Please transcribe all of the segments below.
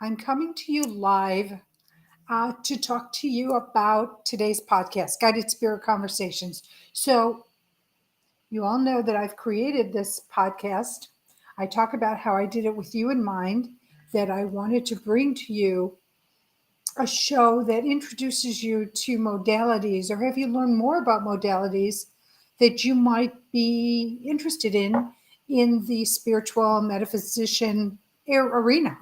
I'm coming to you live to talk to you about today's podcast, Guided Spirit Conversations. So, you all know that I've created this podcast. I talk about how I did it with you in mind, that I wanted to bring to you a show that introduces you to modalities or have you learn more about modalities that you might be interested in the spiritual metaphysician arena.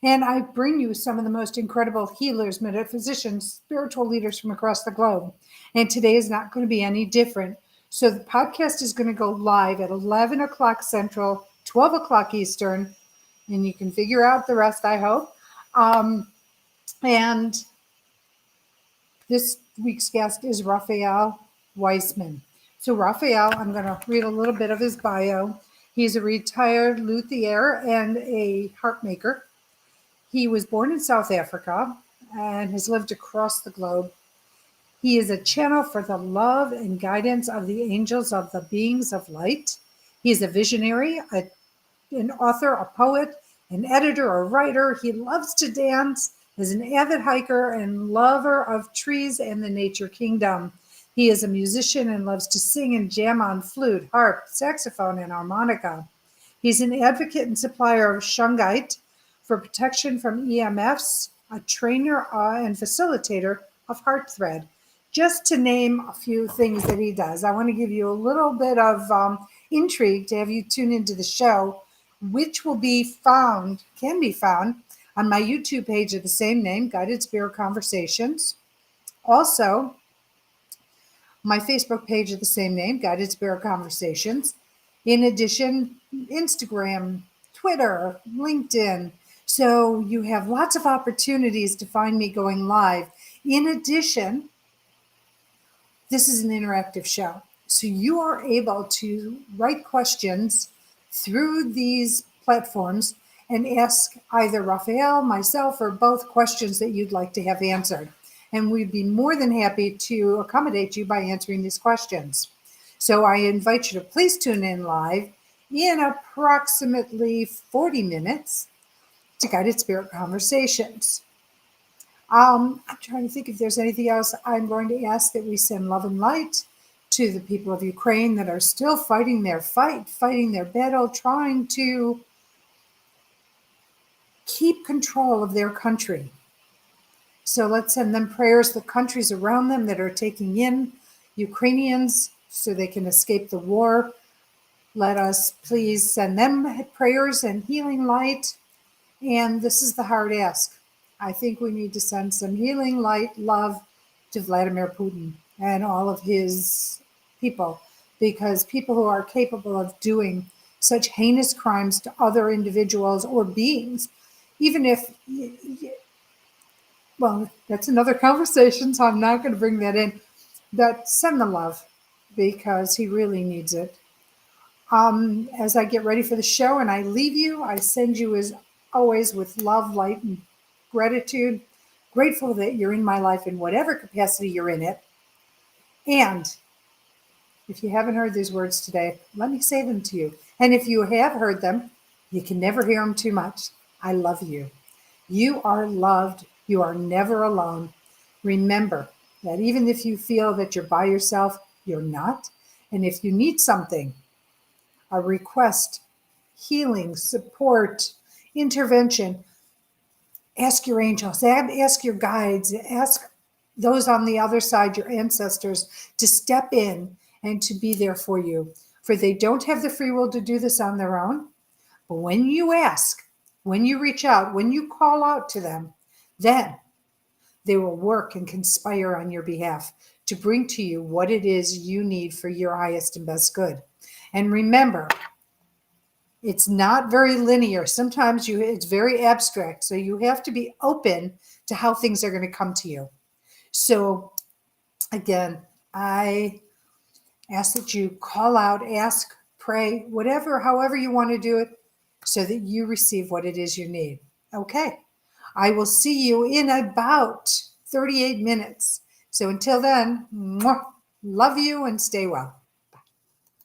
And I bring you some of the most incredible healers, metaphysicians, spiritual leaders from across the globe. And today is not going to be any different. So the podcast is going to go live at 11 o'clock Central, 12 o'clock Eastern, and you can figure out the rest, I hope. And this week's guest is Raphael Weissman. So Raphael, I'm going to read a little bit of his bio. He's a retired luthier and a harp maker. He was born in South Africa and has lived across the globe. He is a channel for the love and guidance of the angels of the beings of light. He is a visionary, an author, a poet, an editor, a writer. He loves to dance, is an avid hiker and lover of trees and the nature kingdom. He is a musician and loves to sing and jam on flute, harp, saxophone, and harmonica. He's an advocate and supplier of shungite for protection from EMFs, a trainer and facilitator of HeartThread. Just to name a few things that he does. I want to give you a little bit of intrigue to have you tune into the show, which can be found on my YouTube page of the same name, Guided Spirit Conversations. Also, my Facebook page of the same name, Guided Spirit Conversations. In addition, Instagram, Twitter, LinkedIn. So you have lots of opportunities to find me going live. In addition, this is an interactive show. So you are able to write questions through these platforms and ask either Raphael, myself, or both questions that you'd like to have answered. And we'd be more than happy to accommodate you by answering these questions. So I invite you to please tune in live in approximately 40 minutes to Guided Spirit Conversations. I'm trying to think if there's anything else. I'm going to ask that we send love and light to the people of Ukraine that are still fighting their fight, fighting their battle, trying to keep control of their country. So let's send them prayers, the countries around them that are taking in Ukrainians so they can escape the war. Let us please send them prayers and healing light. And this is the hard ask. I think we need to send some healing light, love to Vladimir Putin and all of his people, because people who are capable of doing such heinous crimes to other individuals or beings, even if, well, that's another conversation, so I'm not going to bring that in, but send the love because he really needs it. As I get ready for the show and I leave you, I send you as always with love, light, and gratitude. Grateful that you're in my life in whatever capacity you're in it. And if you haven't heard these words today, let me say them to you. And if you have heard them, you can never hear them too much. I love you. You are loved. You are never alone. Remember that even if you feel that you're by yourself, you're not. And if you need something, a request, healing, support, intervention, ask your angels, ask your guides, ask those on the other side, your ancestors, to step in and to be there for you. For they don't have the free will to do this on their own. But when you ask, when you reach out, when you call out to them, then they will work and conspire on your behalf to bring to you what it is you need for your highest and best good. And remember, it's not very linear. Sometimes it's very abstract. So you have to be open to how things are going to come to you. So again, I ask that you call out, ask, pray, whatever, however you want to do it, so that you receive what it is you need. Okay. I will see you in about 38 minutes. So until then, love you and stay well.